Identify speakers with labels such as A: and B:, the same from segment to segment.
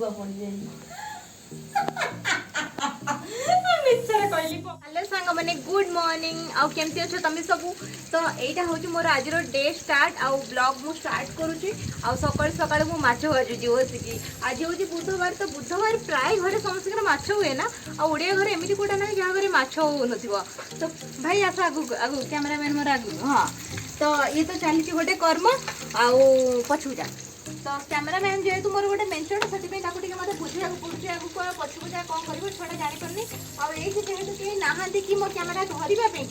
A: लुगा पड़ जाई
B: हेलो सांग मैंने गुड मॉर्निंग आउ केमती अच्छो तुम सब तो यहाँ हूँ मोर आज डे स्टार्ट आउ ब्लॉग मु स्टार्ट करुँची आउ सकाल सकाल मु माछ भाजुची बसिकी आज हूँ बुधवार तो बुधवार प्राय घरे समस्त माछ हुए ना आड़िया घर एमती कौटा ना जहाँ घर माछ हो तो भाई आस आगू आगू कैमेरामैन मोर आगू हाँ तो ये तो चली गोटे कर्म आउ पछू जा तो कैमेरामैन जेहेतु मोर गोटे मेंचड़ से मत बुझा पड़े आगे पछू जा कौन कर छुआ जापरनी आई जेहेतु कहीं नहांती कि मो कैमेरा धरवाई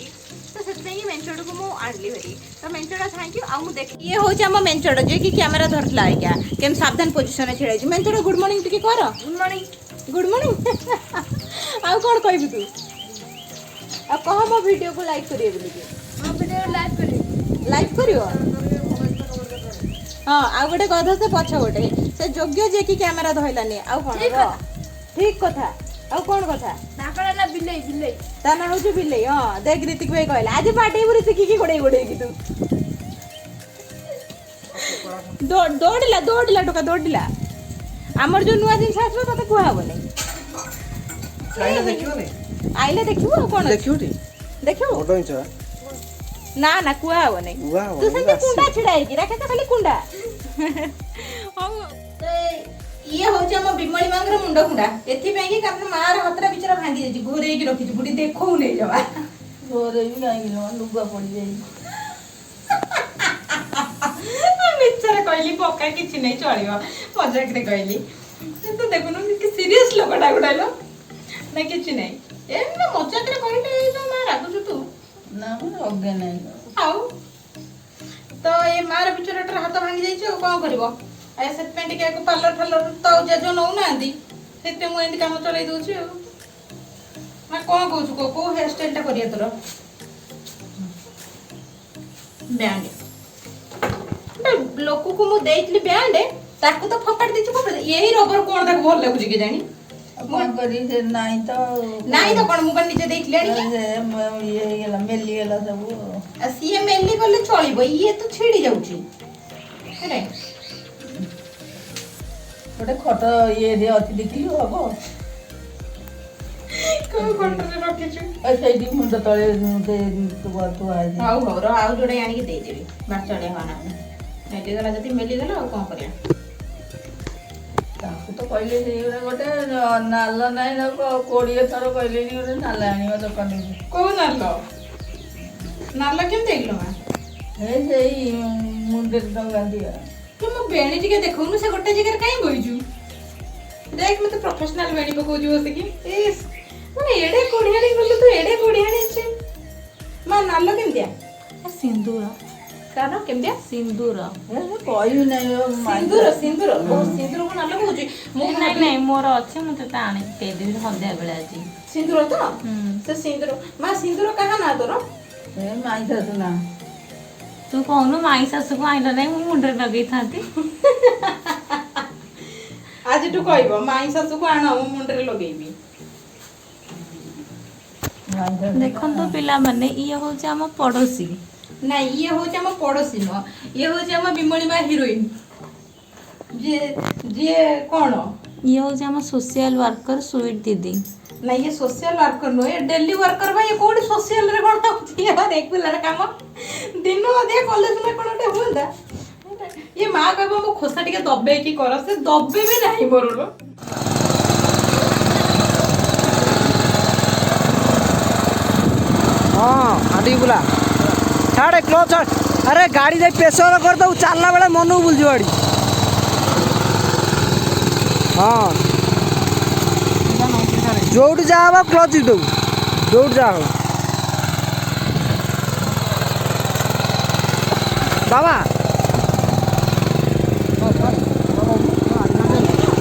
B: तो से मेंचड़ को मुझे आणली भाई तो मेंचड़ थैंक यू आउ देख ये हूँ आम मेंचड़ जे कि कैमेरा धरला आज्ञा केम सावधान पोजिशन छेड़ा मेंचड़ गुड मॉर्निंग टी कर गुड मॉर्निंग आउ कौन कहबू तू आ कह मो वीडियो को लाइक करिए लाइक कर हाँ आउ गोटे गध से पछ गोटे से योग्य जे कि कैमेरा धरलानी आउ कौन ठीक कथा आउ कौन कथा
A: ना बिल्ले बिल्ले
B: ता ना हूँ बिल्ले हाँ देख ऋतिक भाई कहला आज बाटे बुरी शिखिकी गोड़े गोड़े कि तू दौड़ला टोका दौड़ला आमर जो नुआ जिन आसो तते कहबनी आइले देखिबो कौन देखिबो ना ना कहबनी तू से कुंडा छिड़ाई कि रखे तो खाली कुंडा ये हूँ आम बिमली मांगर मुंड कुंडा एथि कारण मार हाथरा बिचरा भांगी जाइए घोरे रखी बुढ़ी देखो नहीं जमा
A: घोरे भी कहीं लुगा पड़ जाई
B: मिछरे कहली पक्का किछि नहीं चलियो मजाक रे कहली तो देखुनु कि सीरियस लोकटा गुडालो ना किछि नहीं ए ना मजाक रे कहले ए जो मार रागु तू
A: ना अगे नहीं
B: आउ तो ये मार बिचराटर हाथ भांगी जाइए कौन कर से पार्लर फार्लर तो जेज नौ ना से मुझे कम चल दूसरी ना कौन कौ कौ हेयर स्टाइल करिए तोर बैंड लोक को मुझे बैंड ताकू तो फकाड़ दे यही रबर कौन तक भल लगुच के जानी
A: नहीं
B: तो कौन मुझे निजे
A: मेली गला सब
B: सी मेली गले चलो ये तो छिड़ी जाऊँ
A: गोटे खट ये देखिलु हम से मुंड तले
B: आउ जोड़े आनिक देदेवी बाचड़े हना मेलीगला जब मेलीगला आ कौन कर
A: तो कहले गोटे नाल नाई ना 20 थर कहले गोटे नाल आनी दुकान
B: कौ नाल नाल केम देखल माँ
A: मुंडे टंगा दिया
B: तू मो बेणी टिके देखौनु से गोटे जगह कहीं गइजु देख मते प्रोफेशनल बेणी पकोजु बसकी इस माने एडे कोडियाणी बोले तू एडे कोडियाणी छे मा नाल केम दिया
A: सिंदूर
B: कानो केम दिया
A: सिंदूर कहि नै
B: सिंदूर सिंदूर ओ सिंदूर को नाल कहउची
A: मो नहीं नहीं मोर अछि मते ता आनी के दिन संध्या बेला अछि
B: सिंदूर तो से सिंदूर मा सिंदूर कहा ना तोर
A: ए माई सासु ना
C: तू कहनु माई सासु को आइल नहीं मुंडे लगे था
B: आज तू कहबो माई सासु को आना मो मुंडे लगेबी
C: देखन तो पिला माने ये हो जे हम पड़ोसी
B: ना ये हो जे हम पड़ोसी न ये हो जे हम बिमली बा हीरोइन जे जे कोन
C: ये हो जे हम सोशल वर्कर स्वीट दीदी
B: ना ये सोशल वर्कर नो ये डेली वर्कर बा ये कोडी सोशल रे कोन होती है रेगुलर काम दिन अधे कॉलेज में कोनटे होंदा ये मां कहबो मो खोसा टिके दबे की कर से दबे भी नहीं बरलो
D: हाँ आदि बुला छाड़े क्लोज छाड़ अरे गाड़ी दे प्रेशर कर दो चलना बेले मन बुल जो गाड़ी हाँ जोड़ जा क्लोज दो जोड़ जा बाबा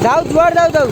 D: जाओ जुआड़ जाओ जाओ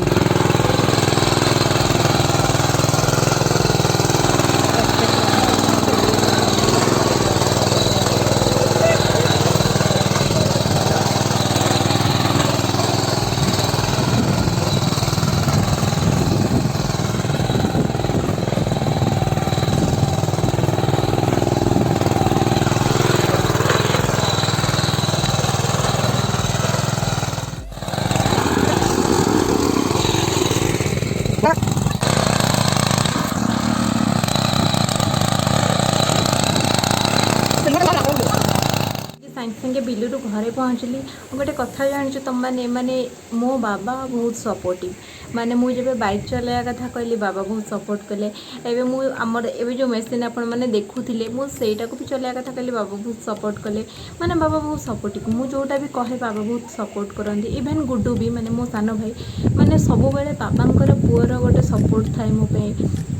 C: सागे सागे बिलू घरे पहुँचली गोटे कथा जानी तुम मैंने मो बाबा बहुत सपोर्टिव माने मुझे जब बाइक चलाया कथा कहली बाबा बहुत सपोर्ट कले एवं मु आमर एवं जो मेसीन आपण मैंने देखुले मुझे भी चलाया कथा कहली बाबा बहुत सपोर्ट कले माने बाबा बहुत सपोर्टिव मु जोटा भी कहे बाबा बहुत सपोर्ट करती इवेन गुड्डू भी माने मो सान भाई माने सब बेले बाबांकर पुअर गोटे सपोर्ट थाए मो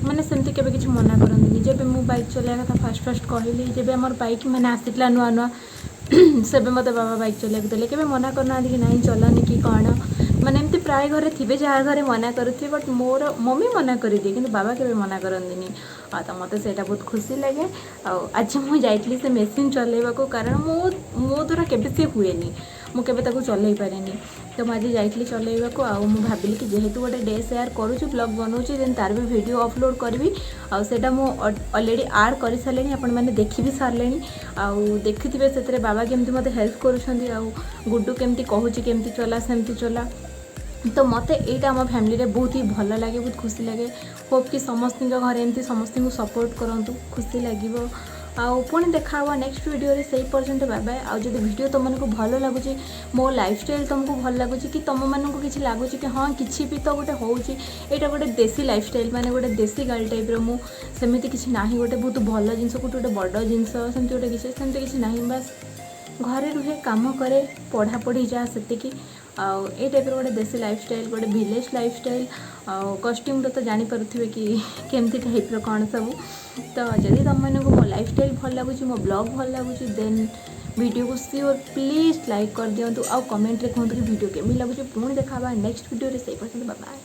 C: माने सेमती केबे किछि मना करंदी जब मु बाइक चलाया कथा फास्ट फास्ट कहली जब आमर बाइक मैंने आसीला नुआ नुआ सेबे मते बाबा बाइक चलाइक देले केबे मना करना कि नहीं चलानी कि कौन माने एमती प्राय घरे थे जहाँ घरे मना करुथे बट मोर मम्मी मना कर दिए कि बाबा केबे मना करंदिनी तो मत से बहुत खुशी लगे आज मुझे जाइली से मेसीन चलेबा को कारण मो द्वारा केबे से हुए मुझे चल पारे तो मुझे जाइली चलेबा को भाविली कि जेहेतु गोटे डे सेयार करुँच ब्लॉग बनाऊँच देन तार भी वीडियो अपलोड करी आटा मुझे अलरेडी आड कर सारे आपण मैंने देखी भी सारे देखिथे से बाबा केमती मते हेल्प करुँच गुड्डू केमती कहूँ केमती चला सेमती चला तो मत यहाँ आम फैमिली बहुत ही भल लगे बहुत खुशी लगे होप कि समस्त घरे एमती समस्त सपोर्ट करूँ खुशी लगे पुणी देखा नेक्स्ट वीडियो रे सही पर्यंत बाय बाय आउ जब वीडियो तुमको भल लगुच मो लाइफस्टाइल तुमको भल लगुच कि तुम मानक किसी लगुच कि हाँ किसी भी तो गोटे होटा गोटे देसी लाइफस्टाइल माने गोटे देसी गर्ल टाइप रो सेमती किसी ना गोटे बहुत भल जिनस गोटे बड़ जिनस सेमती गोटे किसी ना बस घरे रुहे काम करे पढ़ापढ़ी जहाँ से ए टाइप गोटे देसी लाइफस्टाइल गोटे विलेज लाइफस्टाइल कस्ट्यूम तो जानीपे कि केमती टाइप कौन सब तो जदि तुम मानक मो लाइफस्टाइल भल लगुच मो ब्लॉग भल लगुच देन वीडियो को श्योर प्लीज लाइक कर दिंतु आउ कमेंट रे कहतु कि वीडियो केमी लगुच पुणी देखा नेक्स्ट वीडियो रे सही पर्यंत बाय बाय।